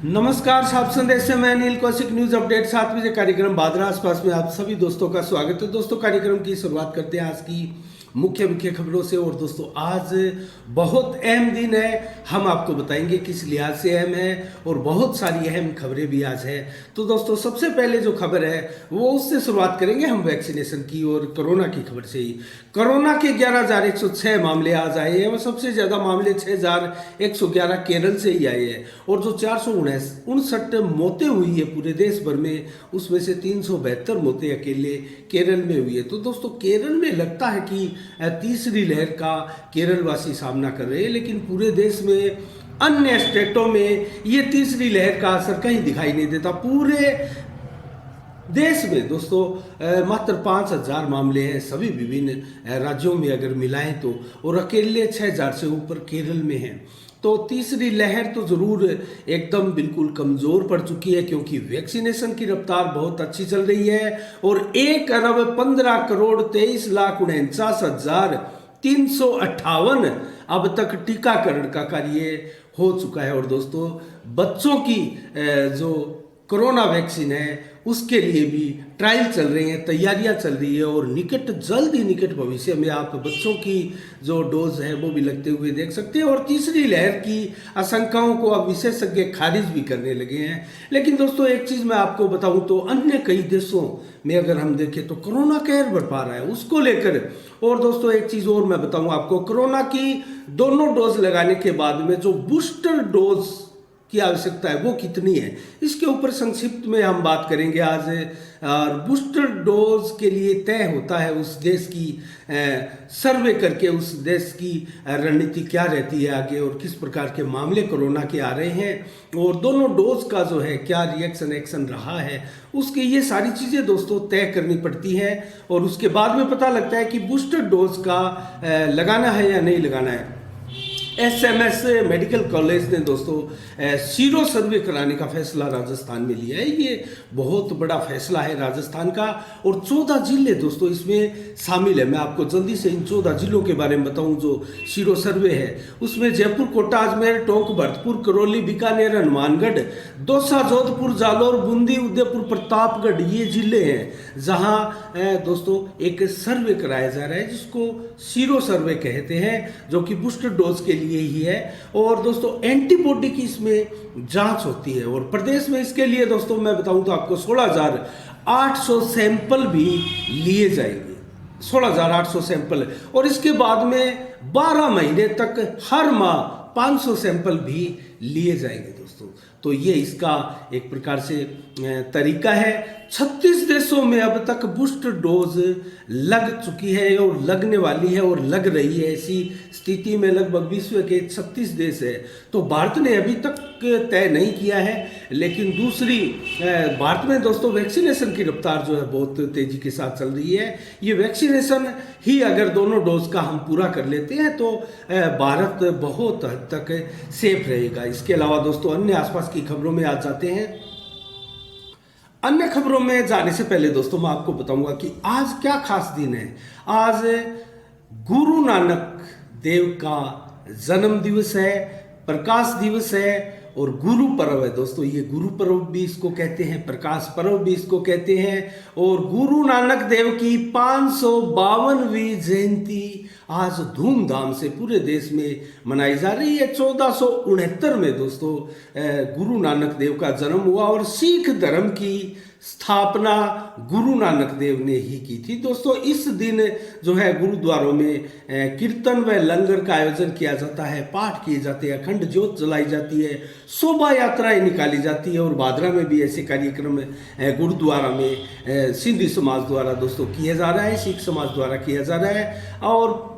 नमस्कार, साहब संदेश से मैं अनिल कौशिक। न्यूज अपडेट 7 बजे कार्यक्रम बादरा आसपास में आप सभी दोस्तों का स्वागत है। दोस्तों, कार्यक्रम की शुरुआत करते हैं आज की मुख्य खबरों से। और दोस्तों, आज बहुत अहम दिन है, हम आपको बताएंगे किस लिहाज से अहम है और बहुत सारी अहम खबरें भी आज है। तो दोस्तों, सबसे पहले जो खबर है वो उससे शुरुआत करेंगे हम वैक्सीनेशन की और कोरोना की खबर से ही। कोरोना के 11,106 मामले आज आए हैं और सबसे ज्यादा मामले 6,111 केरल से ही आए हैं। और जो 459 मौतें हुई है पूरे देश भर में, उसमें से 372 मौतें अकेले केरल में हुई है। तो दोस्तों, केरल में लगता है कि तीसरी लहर का केरल वासी सामना कर रहे हैं, लेकिन पूरे देश में अन्य स्टेटों में ये तीसरी लहर का असर कहीं दिखाई नहीं देता। पूरे देश में दोस्तों मात्र 5,000 मामले हैं सभी विभिन्न राज्यों में अगर मिलाएं तो, और अकेले 6,000 से ऊपर केरल में हैं। तो तीसरी लहर तो जरूर एकदम बिल्कुल कमजोर पड़ चुकी है, क्योंकि वैक्सीनेशन की रफ्तार बहुत अच्छी चल रही है और 1,15,23,49,358 अब तक टीकाकरण का कार्य हो चुका है। और दोस्तों, बच्चों की जो कोरोना वैक्सीन है उसके लिए भी ट्रायल चल रहे हैं, तैयारियां चल रही है और जल्द ही निकट भविष्य में आप बच्चों की जो डोज है वो भी लगते हुए देख सकते हैं। और तीसरी लहर की आशंकाओं को अब विशेषज्ञ खारिज भी करने लगे हैं। लेकिन दोस्तों, एक चीज मैं आपको बताऊं तो अन्य कई देशों में अगर हम देखें तो कोरोना कहर बढ़ पा रहा है उसको लेकर। और दोस्तों, एक चीज और मैं बताऊं आपको, कोरोना की दोनों डोज लगाने के बाद में जो बूस्टर डोज की आवश्यकता है वो कितनी है, इसके ऊपर संक्षिप्त में हम बात करेंगे आज। और बूस्टर डोज के लिए तय होता है उस देश की सर्वे करके उस देश की रणनीति क्या रहती है आगे और किस प्रकार के मामले कोरोना के आ रहे हैं और दोनों डोज का जो है क्या रिएक्शन एक्शन रहा है, उसकी ये सारी चीज़ें दोस्तों तय करनी पड़ती है। और उसके बाद में पता लगता है कि बूस्टर डोज का लगाना है या नहीं लगाना है। SMS मेडिकल कॉलेज ने दोस्तों सीरो सर्वे कराने का फैसला राजस्थान में लिया है। ये बहुत बड़ा फैसला है राजस्थान का और 14 जिले दोस्तों इसमें शामिल है। मैं आपको जल्दी से इन 14 जिलों के बारे में बताऊं जो सीरो सर्वे है। उसमें जयपुर, कोटा, अजमेर, टोंक, भरतपुर, करौली, बीकानेर, हनुमानगढ़, दौसा, जोधपुर, जालौर, बूंदी, उदयपुर, प्रतापगढ़ ये जिले हैं जहां दोस्तों एक सर्वे कराया जा रहा है जिसको सीरो सर्वे कहते हैं, जो कि बूस्टर डोज के लिए ही है। और दोस्तों, एंटीबॉडी की इसमें जांच होती है और प्रदेश में इसके लिए दोस्तों मैं बताऊं तो आपको 16,800 सैंपल भी लिए जाएंगे। 16,800 सैंपल और इसके बाद में 12 महीने तक हर माह 500 सैंपल भी लिए जाएंगे दोस्तों। तो ये इसका एक प्रकार से तरीका है। 36 देशों में अब तक बूस्टर डोज लग चुकी है और लगने वाली है और लग रही है। ऐसी स्थिति में लगभग विश्व के 36 देश है। तो भारत ने अभी तक तय नहीं किया है, लेकिन दूसरी भारत में दोस्तों वैक्सीनेशन की रफ्तार जो है बहुत तेजी के साथ चल रही है। ये वैक्सीनेशन ही अगर दोनों डोज का हम पूरा कर लेते हैं तो भारत बहुत हद तक सेफ रहेगा। इसके अलावा दोस्तों, अन्य आसपास की खबरों में आ जाते हैं। अन्य खबरों में जाने से पहले दोस्तों मैं आपको बताऊंगा कि आज क्या खास दिन है। आज गुरु नानक देव का जन्म दिवस है, प्रकाश दिवस है और गुरु पर्व है दोस्तों। ये गुरु पर्व भी इसको कहते हैं, प्रकाश पर्व भी इसको कहते हैं। और गुरु नानक देव की 552वीं जयंती आज धूमधाम से पूरे देश में मनाई जा रही है। 1469 में दोस्तों गुरु नानक देव का जन्म हुआ और सिख धर्म की स्थापना गुरु नानक देव ने ही की थी दोस्तों। इस दिन जो है गुरुद्वारों में कीर्तन व लंगर का आयोजन किया जाता है, पाठ किए जाते हैं, अखंड ज्योत जलाई जाती है, शोभा यात्राएं निकाली जाती है। और बादरा में भी ऐसे कार्यक्रम गुरुद्वारा में सिंधी समाज द्वारा दोस्तों किया जा रहा है, सिख समाज द्वारा किया जा रहा है। और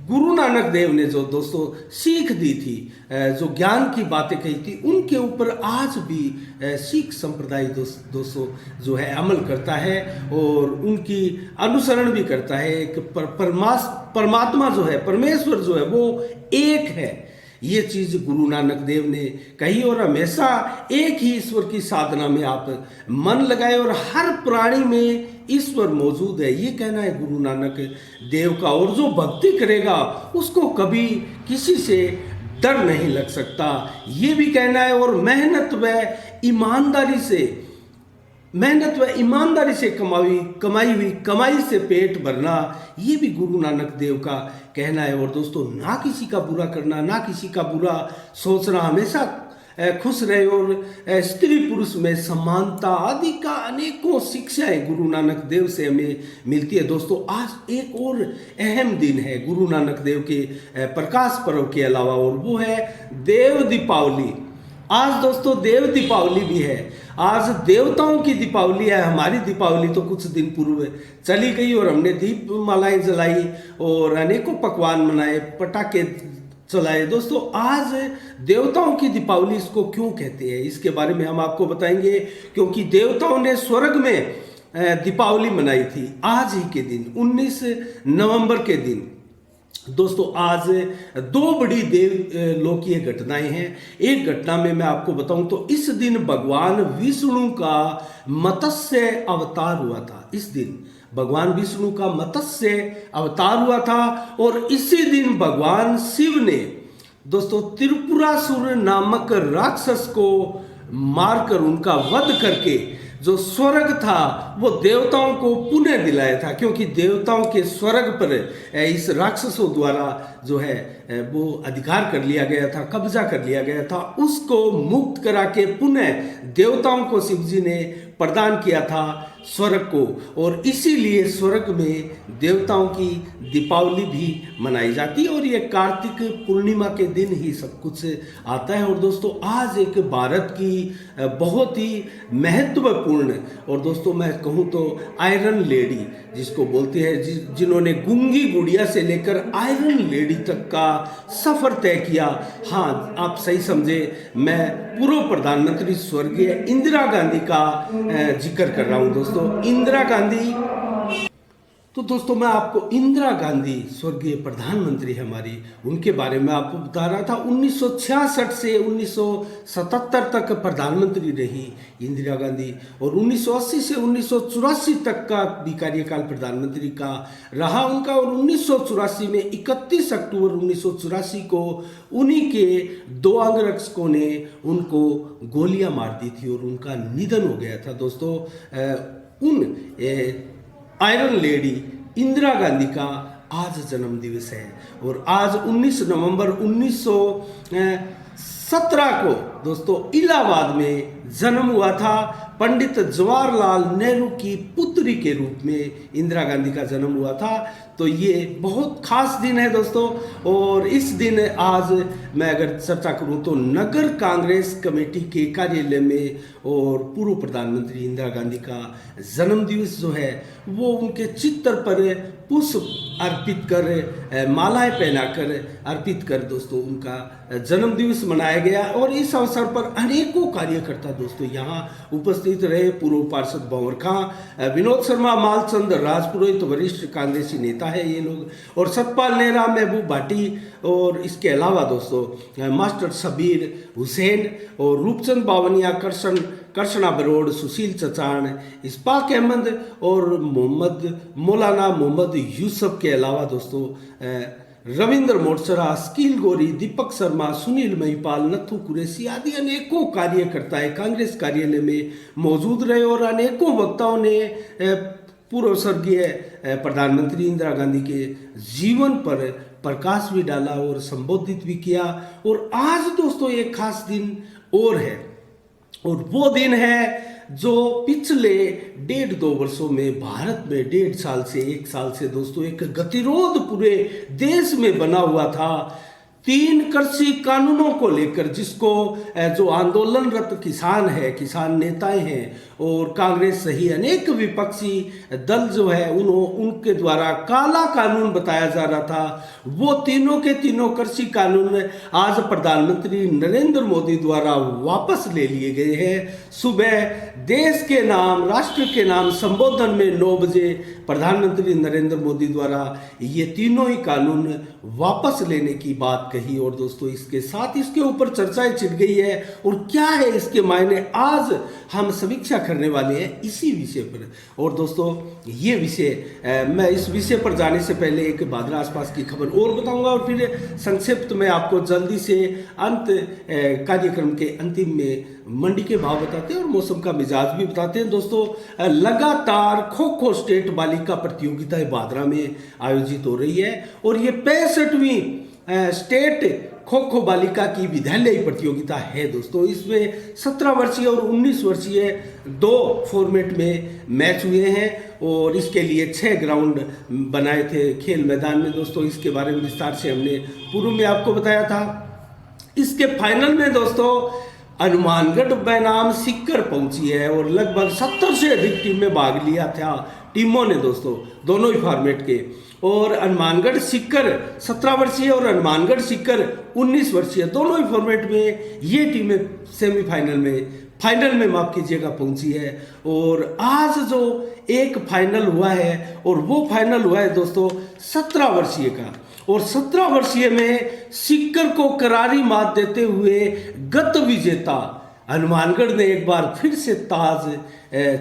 गुरु नानक देव ने जो दोस्तों सीख दी थी, जो ज्ञान की बातें कही थी, उनके ऊपर आज भी सिख संप्रदाय दोस्तों जो है अमल करता है और उनकी अनुसरण भी करता है। एक परमात्मा जो है, परमेश्वर जो है वो एक है, ये चीज गुरु नानक देव ने कही। और हमेशा एक ही ईश्वर की साधना में आप मन लगाए और हर प्राणी में ईश्वर मौजूद है, ये कहना है गुरु नानक देव का। और जो भक्ति करेगा उसको कभी किसी से डर नहीं लग सकता, ये भी कहना है। और मेहनत व ईमानदारी से कमाई हुई कमाई से पेट भरना, ये भी गुरु नानक देव का कहना है। और दोस्तों, ना किसी का बुरा करना, ना किसी का बुरा सोचना, हमेशा खुश रहे, और स्त्री पुरुष में समानता आदि का अनेकों शिक्षाएं गुरु नानक देव से हमें मिलती है। दोस्तों, आज एक और अहम दिन है गुरु नानक देव के प्रकाश पर्व के अलावा, और वो है देव दीपावली। आज दोस्तों देव दीपावली भी है। आज देवताओं की दीपावली है। हमारी दीपावली तो कुछ दिन पूर्व चली गई और हमने दीप मालाएं जलाई और अनेकों पकवान बनाए, पटाखे चलाए। दोस्तों, आज देवताओं की दीपावली इसको क्यों कहते हैं, इसके बारे में हम आपको बताएंगे। क्योंकि देवताओं ने स्वर्ग में दीपावली मनाई थी आज ही के दिन, 19 नवंबर के दिन। दोस्तों, आज दो बड़ी देवलोकीय घटनाएं हैं। एक घटना में मैं आपको बताऊं तो इस दिन भगवान विष्णु का मत्स्य अवतार हुआ था। इस दिन भगवान विष्णु का मत्स्य अवतार हुआ था, और इसी दिन भगवान शिव ने दोस्तों त्रिपुरासुर नामक राक्षस को मारकर, उनका वध करके जो स्वर्ग था वो देवताओं को पुनः दिलाया था। क्योंकि देवताओं के स्वर्ग पर इस राक्षसों द्वारा जो है वो अधिकार कर लिया गया था, कब्जा कर लिया गया था। उसको मुक्त करा के पुनः देवताओं को शिव जी ने प्रदान किया था स्वर्ग को, और इसीलिए स्वर्ग में देवताओं की दीपावली भी मनाई जाती है। और ये कार्तिक पूर्णिमा के दिन ही सब कुछ आता है। और दोस्तों, आज एक भारत की बहुत ही महत्वपूर्ण, और दोस्तों मैं कहूँ तो आयरन लेडी जिसको बोलते हैं, जिन्होंने गूंगी गुड़िया से लेकर आयरन लेडी तक का सफर तय किया। हाँ, आप सही समझे, मैं पूर्व प्रधानमंत्री स्वर्गीय इंदिरा गांधी का जिक्र कर रहा हूँ। दोस्तों, इंदिरा गांधी, तो दोस्तों मैं आपको इंदिरा गांधी स्वर्गीय प्रधानमंत्री हमारी, उनके बारे में आपको बता रहा था। 1966 से 1977 तक प्रधानमंत्री रही इंदिरा गांधी, और 1980 से 1984 तक का भी कार्यकाल प्रधानमंत्री का रहा उनका। और 1984 में 31 अक्टूबर 1984 को उन्हीं के दो अंगरक्षकों ने उनको गोलियां मार दी थी और उनका निधन हो गया था। दोस्तों, उन आयरन लेडी इंदिरा गांधी का आज जन्म दिवस है। और आज 19 नवंबर 1917 को दोस्तों इलाहाबाद में जन्म हुआ था। पंडित जवाहरलाल नेहरू की पुत्री के रूप में इंदिरा गांधी का जन्म हुआ था। तो ये बहुत खास दिन है दोस्तों। और इस दिन आज मैं अगर चर्चा करूं तो नगर कांग्रेस कमेटी के कार्यालय में और पूर्व प्रधानमंत्री इंदिरा गांधी का जन्म दिवस जो है वो उनके चित्र पर पुष्प अर्पित कर, मालाएं पहनाकर अर्पित कर दोस्तों उनका जन्म दिवस मनाया गया। और इस अवसर पर अनेकों कार्यकर्ता दोस्तों यहाँ उपस्थित रहे। पूर्व पार्षद भंवर खां, विनोद शर्मा, मालचंद राजपुरोहित, वरिष्ठ कांग्रेसी नेता है ये लोग, और सतपाल नेहरा, महबूब भाटी, और इसके अलावा दोस्तों मास्टर शबीर हुसैन और रूपचंद बावनिया, कर्षणा बरोड़, सुशील चचान, इस्पाक अहमद और मौलाना मोहम्मद यूसुफ के अलावा दोस्तों रविंद्र मोटसरा, स्कील गोरी, दीपक शर्मा, सुनील महिपाल, नथु कुरैशी आदि अनेकों कार्यकर्ताएं कांग्रेस कार्यालय में मौजूद रहे। और अनेकों वक्ताओं ने पूर्व स्वर्गीय प्रधानमंत्री इंदिरा गांधी के जीवन पर प्रकाश भी डाला और संबोधित भी किया। और आज दोस्तों एक खास दिन और है, और वो दिन है जो पिछले 1.5-2 वर्षों में भारत में 1.5 साल से 1 साल से दोस्तों एक गतिरोध पूरे देश में बना हुआ था 3 कृषि कानूनों को लेकर, जिसको जो आंदोलनरत किसान है, किसान नेताएं हैं और कांग्रेस सही अनेक विपक्षी दल जो है उनके द्वारा काला कानून बताया जा रहा था। वो तीनों के तीनों कृषि कानून आज प्रधानमंत्री नरेंद्र मोदी द्वारा वापस ले लिए गए हैं। सुबह देश के नाम, राष्ट्र के नाम संबोधन में 9 बजे प्रधानमंत्री नरेंद्र मोदी द्वारा ये तीनों ही कानून वापस लेने की बात कही और दोस्तों इसके साथ इसके ऊपर चर्चाएं छिड़ गई है और क्या है इसके मायने, आज हम समीक्षा करने वाले हैं इसी विषय पर। और दोस्तों ये विषय मैं इस विषय पर जाने से पहले एक भादरा आसपास की खबर और बताऊंगा और फिर संक्षिप्त में आपको जल्दी से अंत कार्यक्रम के अंतिम में मंडी के भाव बताते हैं और मौसम का मिजाज भी बताते हैं। दोस्तों लगातार खो खो स्टेट बालिका प्रतियोगिता भादरा में आयोजित हो रही है और ये 65वीं स्टेट खो खो बालिका की विद्यालय प्रतियोगिता है। दोस्तों इसमें 17 वर्षीय और 19 वर्षीय 2 फॉर्मेट में मैच हुए हैं और इसके लिए 6 ग्राउंड बनाए थे खेल मैदान में। दोस्तों इसके बारे में विस्तार से हमने पूर्व में आपको बताया था। इसके फाइनल में दोस्तों हनुमानगढ़ बनाम सीकर पहुंची है और लगभग 70 से अधिक टीम में भाग लिया था टीमों ने दोस्तों, दोनों ही फॉर्मेट के। और हनुमानगढ़ सीकर 17 वर्षीय और हनुमानगढ़ सीकर 19 वर्षीय दोनों ही फॉर्मेट में ये टीमें फाइनल में माफ कीजिएगा पहुंची है। और आज जो एक फाइनल हुआ है और वो फाइनल हुआ है दोस्तों 17 वर्षीय का, और 17 वर्षीय में सीकर को करारी मात देते हुए गत विजेता हनुमानगढ़ ने एक बार फिर से ताज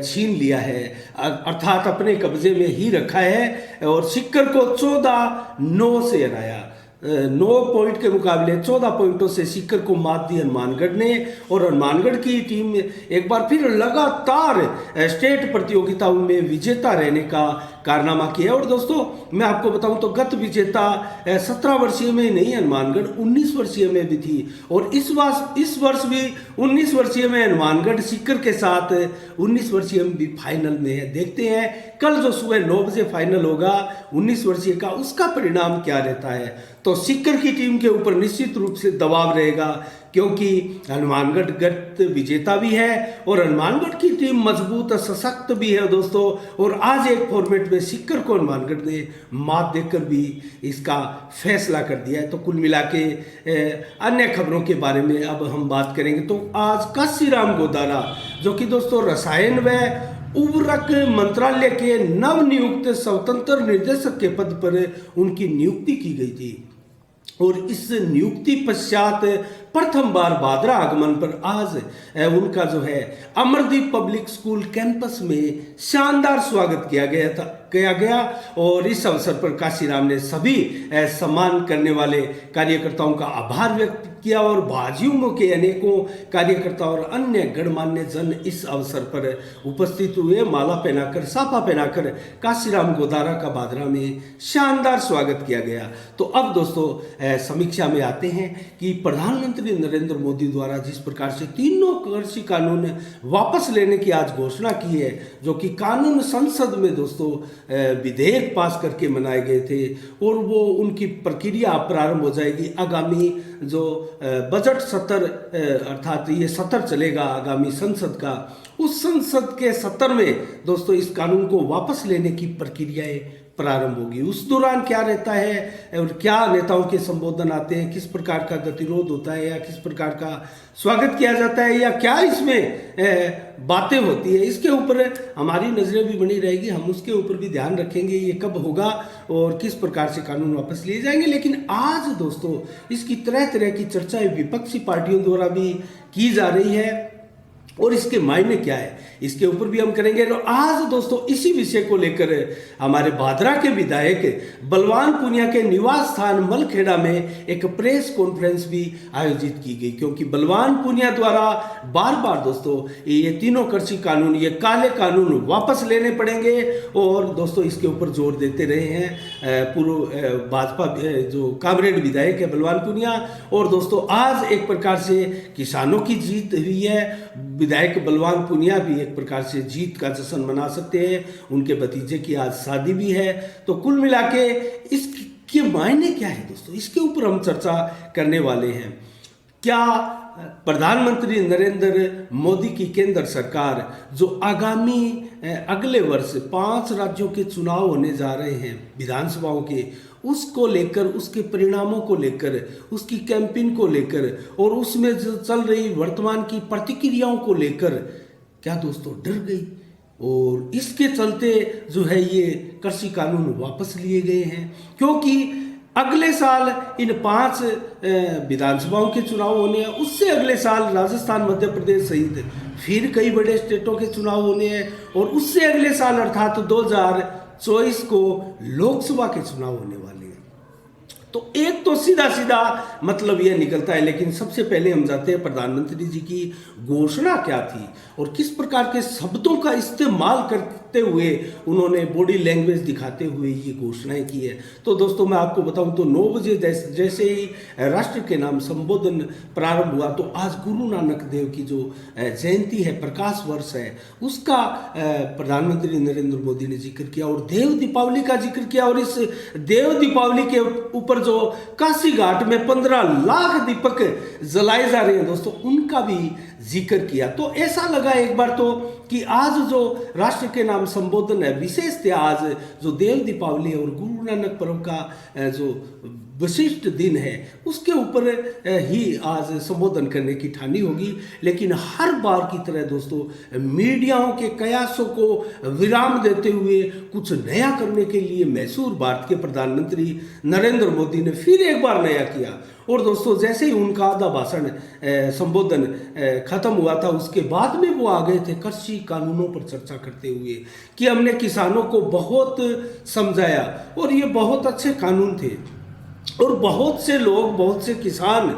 छीन लिया है, अर्थात अपने कब्जे में ही रखा है और सीकर को 14-9 से हराया। 9 पॉइंट के मुकाबले 14 पॉइंटों से सीकर को मात दी हनुमानगढ़ ने और हनुमानगढ़ की टीम एक बार फिर लगातार स्टेट प्रतियोगिताओं में विजेता रहने का कारनामा किया। और दोस्तों मैं आपको बताऊं तो गत विजेता 17 वर्षीय में नहीं हनुमानगढ़ 19 वर्षीय में भी थी और इस वर्ष भी 19 वर्षीय में हनुमानगढ़ सीकर के साथ 19 वर्षीय में भी फाइनल में है। देखते हैं कल जो सुबह 9 बजे फाइनल होगा 19 वर्षीय का, उसका परिणाम क्या रहता है। तो सीकर की टीम के ऊपर निश्चित रूप से दबाव रहेगा क्योंकि हनुमानगढ़ गत विजेता भी है और हनुमानगढ़ की टीम मजबूत और सशक्त भी है दोस्तों। और आज एक फॉर्मेट में सीकर को हनुमानगढ़ ने मात देकर भी इसका फैसला कर दिया है। तो कुल मिला के अन्य खबरों के बारे में अब हम बात करेंगे। तो आज काशीराम गोदारा जो कि दोस्तों रसायन व उर्वरक मंत्रालय के नवनियुक्त स्वतंत्र निर्देशक के पद पर उनकी नियुक्ति की गई थी और इस नियुक्ति पश्चात प्रथम बार भादरा आगमन पर आज उनका जो है अमरदीप पब्लिक स्कूल कैंपस में शानदार स्वागत किया गया और इस अवसर पर काशीराम ने सभी सम्मान करने वाले कार्यकर्ताओं का आभार व्यक्त किया और भाजयुमो के अनेकों कार्यकर्ता और अन्य गणमान्य जन इस अवसर पर उपस्थित हुए। माला पहनाकर साफा पहनाकर काशीराम गोदारा का भादरा में शानदार स्वागत किया गया। तो अब दोस्तों समीक्षा में आते हैं कि प्रधानमंत्री नरेंद्र मोदी द्वारा जिस प्रकार से तीनों कृषि कानून वापस लेने की आज घोषणा की है, जो कि कानून संसद में दोस्तों विधेयक पास करके मनाए गए थे और वो उनकी प्रक्रिया प्रारंभ हो जाएगी आगामी जो बजट सत्र अर्थात ये सत्र चलेगा आगामी संसद का, उस संसद के सत्र में दोस्तों इस कानून को वापस लेने की प्रक्रियाएं प्रारंभ होगी। उस दौरान क्या रहता है और क्या नेताओं के संबोधन आते हैं, किस प्रकार का गतिरोध होता है या किस प्रकार का स्वागत किया जाता है या क्या इसमें बातें होती है, इसके ऊपर हमारी नजरें भी बनी रहेगी। हम उसके ऊपर भी ध्यान रखेंगे ये कब होगा और किस प्रकार से कानून वापस लिए जाएंगे। लेकिन आज दोस्तों इसकी तरह तरह की चर्चाएं विपक्षी पार्टियों द्वारा भी की जा रही है और इसके मायने क्या है इसके ऊपर भी हम करेंगे। तो आज दोस्तों इसी विषय को लेकर हमारे भादरा के विधायक बलवान पुनिया के निवास स्थान मलखेड़ा में एक प्रेस कॉन्फ्रेंस भी आयोजित की गई, क्योंकि बलवान पुनिया द्वारा बार बार दोस्तों ये तीनों कृषि कानून, ये काले कानून वापस लेने पड़ेंगे और दोस्तों इसके ऊपर जोर देते रहे हैं पूर्व भाजपा जो कामरेड विधायक है बलवान पुनिया। और दोस्तों आज एक प्रकार से किसानों की जीत हुई है, विधायक बलवान पुनिया भी एक प्रकार से जीत का जश्न मना सकते हैं, उनके भतीजे की आज शादी भी है। तो कुल मिला के इसके मायने क्या है दोस्तों, इसके ऊपर हम चर्चा करने वाले हैं। क्या प्रधानमंत्री नरेंद्र मोदी की केंद्र सरकार जो आगामी अगले वर्ष 5 राज्यों के चुनाव होने जा रहे हैं विधानसभाओं के, उसको लेकर, उसके परिणामों को लेकर, उसकी कैंपेन को लेकर और उसमें जो चल रही वर्तमान की प्रतिक्रियाओं को लेकर क्या दोस्तों डर गई और इसके चलते जो है ये कृषि कानून वापस लिए गए हैं। क्योंकि अगले साल इन 5 विधानसभाओं के चुनाव होने हैं, उससे अगले साल राजस्थान, मध्य प्रदेश सहित फिर कई बड़े स्टेटों के चुनाव होने हैं, और उससे अगले साल अर्थात 2024 को लोकसभा के चुनाव होने वाले हैं। तो एक तो सीधा सीधा मतलब यह निकलता है, लेकिन सबसे पहले हम जाते हैं प्रधानमंत्री जी की घोषणा क्या थी और किस प्रकार के शब्दों का इस्तेमाल करते हुए उन्होंने बॉडी लैंग्वेज दिखाते हुए ये घोषणाएं की है। तो दोस्तों मैं आपको बताऊं तो 9 बजे जैसे ही राष्ट्र के नाम संबोधन प्रारंभ हुआ, तो आज गुरु नानक देव की जो जयंती है, प्रकाश वर्ष है, उसका प्रधानमंत्री नरेंद्र मोदी ने जिक्र किया और देव दीपावली का जिक्र किया। और इस देव दीपावली के ऊपर जो काशी घाट में 15 लाख दीपक जलाए जा रहे हैं दोस्तों, उनका भी जिक्र किया। तो ऐसा लगा एक बार तो कि आज जो राष्ट्र के नाम संबोधन है, विशेष थे आज जो देव दीपावली है और गुरु नानक पर्व का जो विशिष्ट दिन है, उसके ऊपर ही आज संबोधन करने की ठानी होगी। लेकिन हर बार की तरह दोस्तों मीडियाओं के कयासों को विराम देते हुए कुछ नया करने के लिए मैसूर भारत के प्रधानमंत्री नरेंद्र मोदी ने फिर एक बार नया किया। और दोस्तों जैसे ही उनका आधा भाषण संबोधन खत्म हुआ था, उसके बाद में वो आ गए थे कृषि कानूनों पर चर्चा करते हुए कि हमने किसानों को बहुत समझाया और ये बहुत अच्छे कानून थे, और बहुत से लोग, बहुत से किसान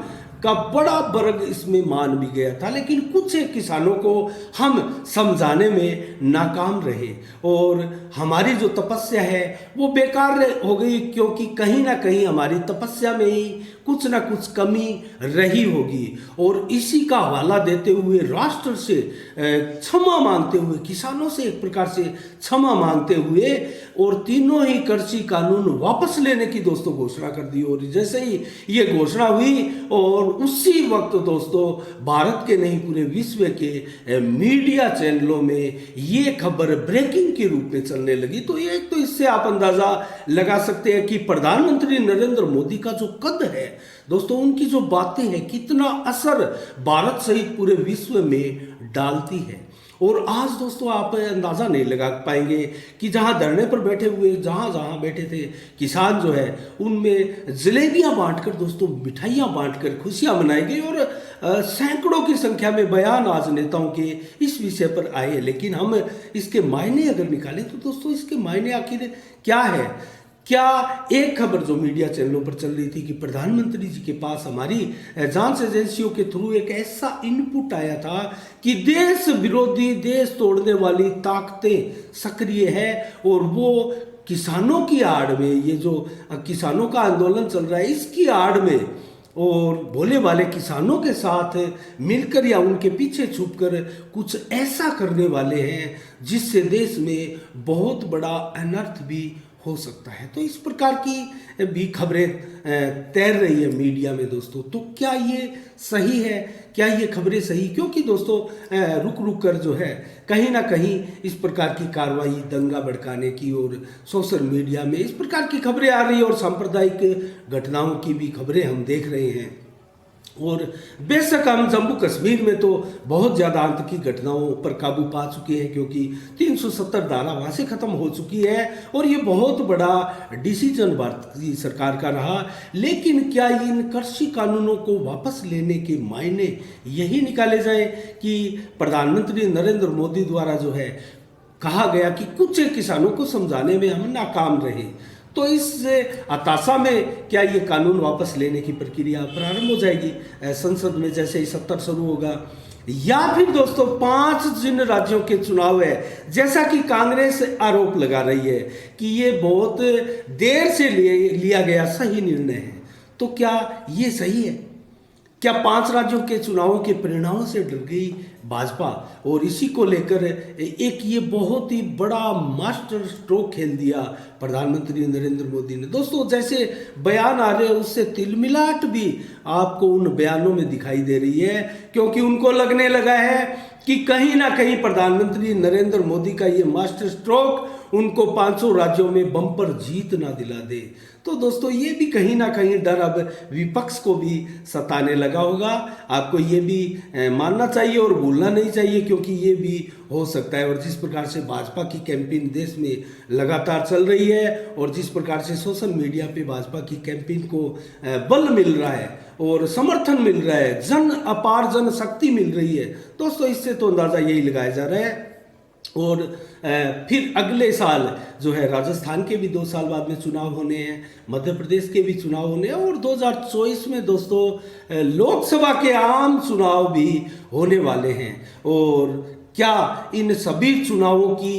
का बड़ा वर्ग इसमें मान भी गया था। लेकिन कुछ किसानों को हम समझाने में नाकाम रहे और हमारी जो तपस्या है वो बेकार हो गई, क्योंकि कहीं ना कहीं हमारी तपस्या में ही कुछ ना कुछ कमी रही होगी। और इसी का हवाला देते हुए, राष्ट्र से क्षमा मांगते हुए, किसानों से एक प्रकार से क्षमा मांगते हुए, और तीनों ही कृषि कानून वापस लेने की दोस्तों घोषणा कर दी। और जैसे ही ये घोषणा हुई और उसी वक्त दोस्तों भारत के नहीं पूरे विश्व के मीडिया चैनलों में ये खबर ब्रेकिंग के रूप में चलने लगी। तो एक तो इससे आप अंदाजा लगा सकते हैं कि प्रधानमंत्री नरेंद्र मोदी का जो कद है दोस्तों, उनकी जो बातें हैं, कितना असर भारत सहित पूरे विश्व में डालती है। और आज दोस्तों आप अंदाज़ा नहीं लगा पाएंगे कि जहां धरने पर बैठे हुए, जहां बैठे थे किसान जो है, उनमें जलेबियां बांटकर दोस्तों, मिठाइयां बांटकर खुशियां मनाई गई और सैकड़ों की संख्या में बयान आज नेताओं के इस विषय पर आए। लेकिन हम इसके मायने अगर निकालें तो दोस्तों इसके मायने आखिर क्या है? क्या एक खबर जो मीडिया चैनलों पर चल रही थी कि प्रधानमंत्री जी के पास हमारी जांच एजेंसियों के थ्रू एक ऐसा इनपुट आया था कि देश विरोधी, देश तोड़ने वाली ताकतें सक्रिय है और वो किसानों की आड़ में, ये जो किसानों का आंदोलन चल रहा है इसकी आड़ में, और भोले भाले किसानों के साथ मिलकर या उनके पीछे छुपकर कुछ ऐसा करने वाले हैं जिससे देश में बहुत बड़ा अनर्थ भी हो सकता है। तो इस प्रकार की भी खबरें तैर रही है मीडिया में दोस्तों। तो क्या ये सही है? क्या ये खबरें सही? क्योंकि दोस्तों रुक कर जो है कहीं ना कहीं इस प्रकार की कार्रवाई दंगा भड़काने की और सोशल मीडिया में इस प्रकार की खबरें आ रही है और सांप्रदायिक घटनाओं की भी खबरें हम देख रहे हैं। और बेशक हम जम्मू कश्मीर में तो बहुत ज़्यादा आतंकी घटनाओं पर काबू पा चुके हैं, क्योंकि 370 धारा वहाँ से खत्म हो चुकी है और ये बहुत बड़ा डिसीजन भारतीय सरकार का रहा। लेकिन क्या इन कृषि कानूनों को वापस लेने के मायने यही निकाले जाए कि प्रधानमंत्री नरेंद्र मोदी द्वारा जो है कहा गया कि कुछ किसानों को समझाने में हम नाकाम रहे, तो इस हताशा में क्या ये कानून वापस लेने की प्रक्रिया प्रारंभ हो जाएगी संसद में जैसे ही सत्र शुरू होगा? या फिर दोस्तों 5 जिन राज्यों के चुनाव है, जैसा कि कांग्रेस आरोप लगा रही है कि ये बहुत देर से लिया गया सही निर्णय है, तो क्या ये सही है? क्या 5 राज्यों के चुनावों के परिणामों से डर गई भाजपा और इसी को लेकर एक ये बहुत ही बड़ा मास्टर स्ट्रोक खेल दिया प्रधानमंत्री नरेंद्र मोदी ने? दोस्तों जैसे बयान आ रहे हैं उससे तिलमिलाट भी आपको उन बयानों में दिखाई दे रही है, क्योंकि उनको लगने लगा है कि कहीं ना कहीं प्रधानमंत्री नरेंद्र मोदी का ये मास्टर स्ट्रोक उनको 500 राज्यों में बम्पर जीत ना दिला दे। तो दोस्तों ये भी कहीं ना कहीं डर अब विपक्ष को भी सताने लगा होगा। आपको ये भी मानना चाहिए और भूलना नहीं चाहिए, क्योंकि ये भी हो सकता है। और जिस प्रकार से भाजपा की कैंपेन देश में लगातार चल रही है और जिस प्रकार से सोशल मीडिया पे भाजपा की कैंपेन को बल मिल रहा है और समर्थन मिल रहा है, अपार जन शक्ति मिल रही है दोस्तों, इससे तो अंदाजा यही लगाया जा रहा है। और फिर अगले साल जो है राजस्थान के भी 2 साल बाद में चुनाव होने हैं, मध्य प्रदेश के भी चुनाव होने हैं और 2024 में दोस्तों लोकसभा के आम चुनाव भी होने वाले हैं। और क्या इन सभी चुनावों की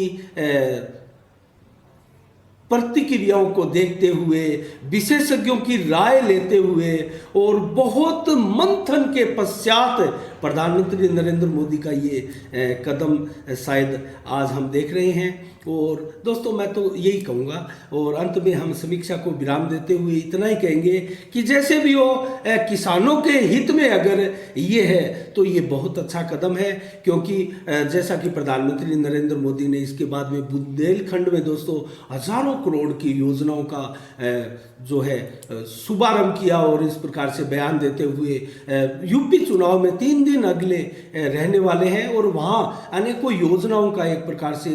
प्रतिक्रियाओं को देखते हुए, विशेषज्ञों की राय लेते हुए और बहुत मंथन के पश्चात प्रधानमंत्री नरेंद्र मोदी का ये कदम शायद आज हम देख रहे हैं। और दोस्तों मैं तो यही कहूँगा और अंत में हम समीक्षा को विराम देते हुए इतना ही कहेंगे कि जैसे भी हो किसानों के हित में अगर ये है तो ये बहुत अच्छा कदम है, क्योंकि जैसा कि प्रधानमंत्री नरेंद्र मोदी ने इसके बाद में बुंदेलखंड में दोस्तों हजारों करोड़ की योजनाओं का जो है शुभारंभ किया और इस प्रकार से बयान देते हुए यूपी चुनाव में 3 दिन अगले रहने वाले हैं और वहाँ अनेकों योजनाओं का एक प्रकार से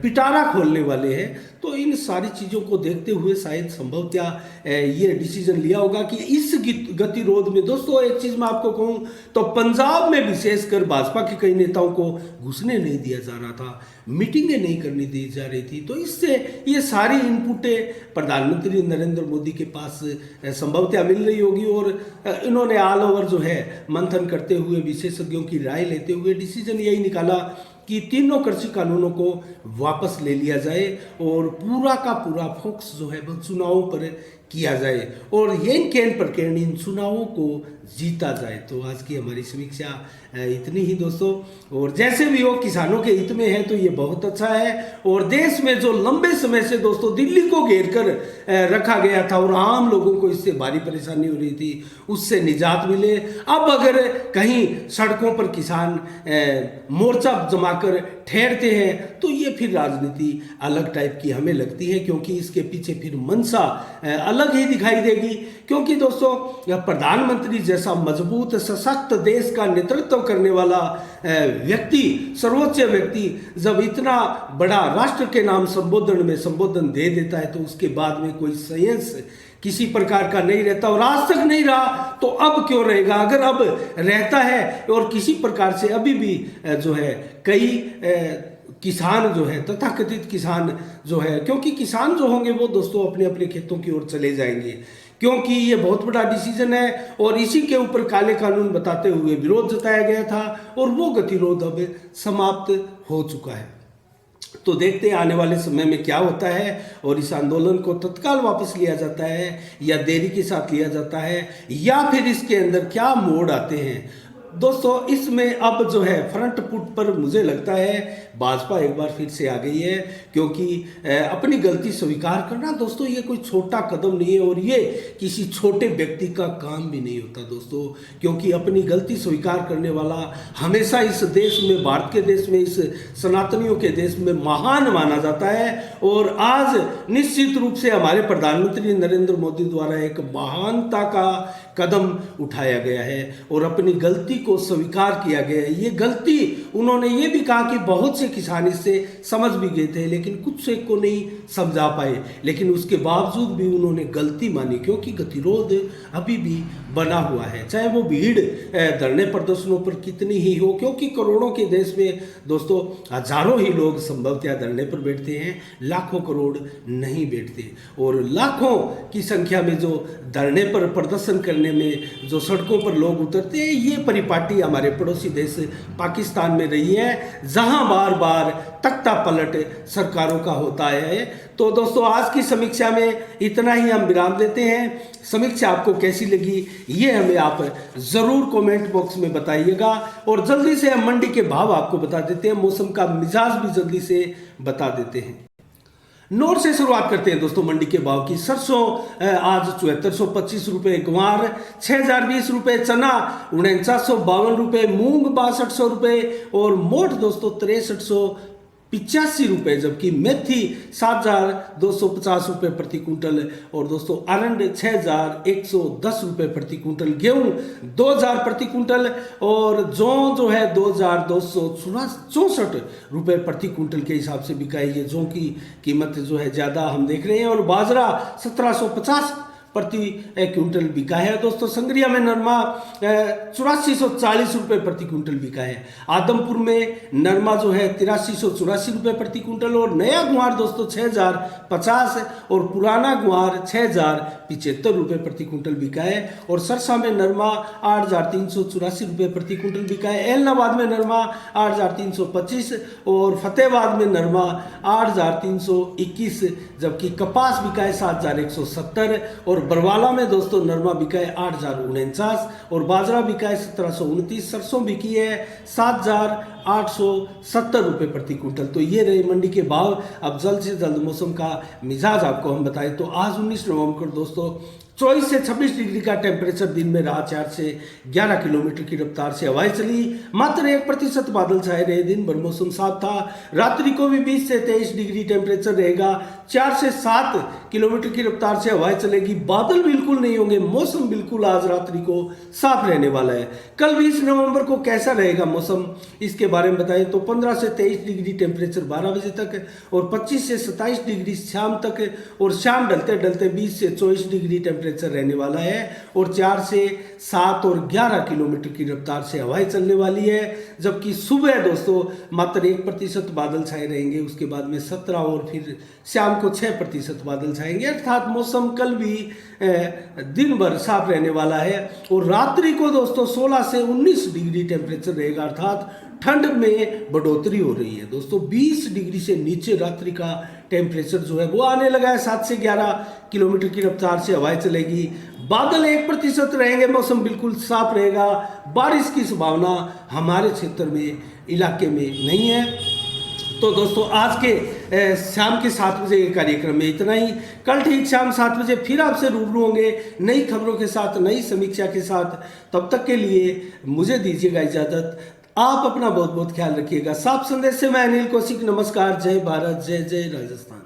पिटारा खोलने वाले हैं। तो इन सारी चीज़ों को देखते हुए शायद संभवतः ये डिसीजन लिया होगा कि इस गतिरोध में दोस्तों एक चीज़ मैं आपको कहूँ तो पंजाब में विशेषकर भाजपा के कई नेताओं को घुसने नहीं दिया जा रहा था, मीटिंगें नहीं करनी दी जा रही थी। तो इससे ये सारी इनपुटें प्रधानमंत्री नरेंद्र मोदी के पास संभवतः मिल रही होगी और इन्होंने ऑल ओवर जो है मंथन करते हुए, विशेषज्ञों की राय लेते हुए डिसीजन यही निकाला कि तीनों कृषि कानूनों को वापस ले लिया जाए और पूरा का पूरा फोकस जो है वो चुनावों पर किया जाए और येन कैन पर कैन इन चुनावों को जीता जाए। तो आज की हमारी समीक्षा इतनी ही दोस्तों। और जैसे भी हो किसानों के हित में है तो ये बहुत अच्छा है और देश में जो लंबे समय से दोस्तों दिल्ली को घेर कर रखा गया था और आम लोगों को इससे भारी परेशानी हो रही थी, उससे निजात मिले। अब अगर कहीं सड़कों पर किसान मोर्चा जमाकर ठहरते हैं तो ये फिर राजनीति अलग टाइप की हमें लगती है, क्योंकि इसके पीछे फिर मंशा अलग ही दिखाई देगी। क्योंकि दोस्तों प्रधानमंत्री जैसा मजबूत सशक्त देश का नेतृत्व करने वाला व्यक्ति, सर्वोच्च व्यक्ति जब इतना बड़ा राष्ट्र के नाम संबोधन दे देता है तो उसके बाद में कोई संयंस किसी प्रकार का नहीं रहता और आज तक नहीं रहा तो अब क्यों रहेगा। अगर अब रहता है और किसी प्रकार से अभी भी जो है कई किसान जो है तथाकथित किसान जो है, क्योंकि किसान जो होंगे वो दोस्तों अपने अपने खेतों की ओर चले जाएंगे, क्योंकि ये बहुत बड़ा डिसीजन है और इसी के ऊपर काले कानून बताते हुए विरोध जताया गया था और वो गतिरोध अब समाप्त हो चुका है। तो देखते हैं आने वाले समय में क्या होता है और इस आंदोलन को तत्काल वापस लिया जाता है या देरी के साथ लिया जाता है या फिर इसके अंदर क्या मोड़ आते हैं। दोस्तों इसमें अब जो है फ्रंट फुट पर मुझे लगता है भाजपा एक बार फिर से आ गई है, क्योंकि अपनी गलती स्वीकार करना दोस्तों ये कोई छोटा कदम नहीं है और ये किसी छोटे व्यक्ति का काम भी नहीं होता दोस्तों, क्योंकि अपनी गलती स्वीकार करने वाला हमेशा इस देश में, भारत के देश में, इस सनातनियों के देश में महान माना जाता है। और आज निश्चित रूप से हमारे प्रधानमंत्री नरेंद्र मोदी द्वारा एक महानता का कदम उठाया गया है और अपनी गलती को स्वीकार किया गया है। ये गलती उन्होंने ये भी कहा कि बहुत से किसान इससे समझ भी गए थे लेकिन कुछ से को नहीं समझा पाए, लेकिन उसके बावजूद भी उन्होंने गलती मानी, क्योंकि गतिरोध अभी भी बना हुआ है, चाहे वो भीड़ धरने प्रदर्शनों पर कितनी ही हो, क्योंकि करोड़ों के देश में दोस्तों हजारों ही लोग संभवतः धरने पर बैठते हैं, लाखों करोड़ नहीं बैठते। और लाखों की संख्या में जो धरने पर प्रदर्शन करने में जो सड़कों पर लोग उतरते हैं, ये परिपाटी हमारे पड़ोसी देश पाकिस्तान में रही है, जहां बार बार तख्ता पलट सरकारों का होता है। तो दोस्तों आज की समीक्षा में इतना ही हम विराम देते हैं। समीक्षा आपको कैसी लगी ये हमें आप ज़रूर कमेंट बॉक्स में बताइएगा और जल्दी से हम मंडी के भाव आपको बता देते हैं, मौसम का मिजाज भी जल्दी से बता देते हैं। नोट से शुरुआत करते हैं दोस्तों मंडी के भाव की। सरसों आज 7425 रुपये, ग्वार 6020 रुपये, चना 4952 रुपये, मूंग 6200 रुपये और मोठ दोस्तों 6350 ₹85, जबकि मेथी 7,250 रुपये प्रति क्विंटल, और दोस्तों अरंड 6,110 रुपये प्रति क्विंटल, गेहूँ 2,000 प्रति क्विंटल, और जौ जो है 2,264 रुपये प्रति क्विंटल के हिसाब से बिकाई है। जौ की कीमत जो है ज़्यादा हम देख रहे हैं, और बाजरा 1,750 प्रति क्विंटल बिका है। दोस्तों संग्रिया में नरमा 8440 रुपये प्रति क्विंटल बिका है। आदमपुर में नरमा जो है 8384 रुपये प्रति क्विंटल, और नया गुआर दोस्तों 6050, और पुराना गुआर 6075 रुपये प्रति क्विंटल बिका है। और सरसा में नरमा 8384 रुपये प्रति क्विंटल बिका है। एलनाबाद में नरमा 8325, और फतेहाबाद में नरमा 8321, जबकि कपास बिका है 7170, और बरवाला में दोस्तों नरमा बिका है 8049, और बाजरा बिका है 1729, सरसों बिकी है 7870 रुपये प्रति क्विंटल। तो ये रहे मंडी के भाव। अब जल्द से जल्द मौसम का मिजाज आपको हम बताएं तो आज 19 नवंबर दोस्तों 24 से 26 डिग्री का टेम्परेचर, दिन में रहा 4 से 11 किलोमीटर की रफ्तार से हवाएं चली, मात्र 1% बादल छाए रहे, दिन भर मौसम साफ था। रात्रि को भी 20 से 23 डिग्री टेम्परेचर रहेगा, 4 से 7 किलोमीटर की रफ्तार से हवाएं चलेगी, बादल बिल्कुल नहीं होंगे, मौसम बिल्कुल आज रात्रि को साफ रहने वाला है। कल 20 नवंबर को कैसा रहेगा मौसम, इसके बारे में बताएं तो 15 से 23 डिग्री टेम्परेचर 12 बजे तक, और 25 से 27 डिग्री शाम तक, और शाम ढलते ढलते 20 से 24 डिग्री टेम्परेचर रहने वाला है, और 4 से 7 और 11 किलोमीटर की रफ्तार से हवाएं चलने वाली है। जबकि सुबह दोस्तों मात्र 1% बादल छाए रहेंगे, उसके बाद में 17 और फिर शाम को 6% बादल छाएंगे, अर्थात मौसम कल भी दिन भर साफ रहने वाला है। और रात्रि को दोस्तों 16 से 19 डिग्री टेम्परेचर रहेगा, अर्थात ठंड में बढ़ोतरी हो रही है दोस्तों। 20 डिग्री से नीचे रात्रि का टेम्परेचर जो है वो आने लगा है। 7 से 11 किलोमीटर की रफ्तार से हवाएं चलेगी, बादल 1% रहेंगे, मौसम बिल्कुल साफ रहेगा, बारिश की संभावना हमारे क्षेत्र में इलाके में नहीं है। तो दोस्तों आज के शाम के 7 बजे के कार्यक्रम में इतना ही। कल ठीक शाम 7 बजे फिर आपसे रूबरू होंगे नई खबरों के साथ, नई समीक्षा के साथ। तब तक के लिए मुझे दीजिएगा इजाज़त। आप अपना बहुत बहुत ख्याल रखिएगा। साफ संदेश से मैं अनिल कौशिक, नमस्कार, जय भारत, जय जय राजस्थान।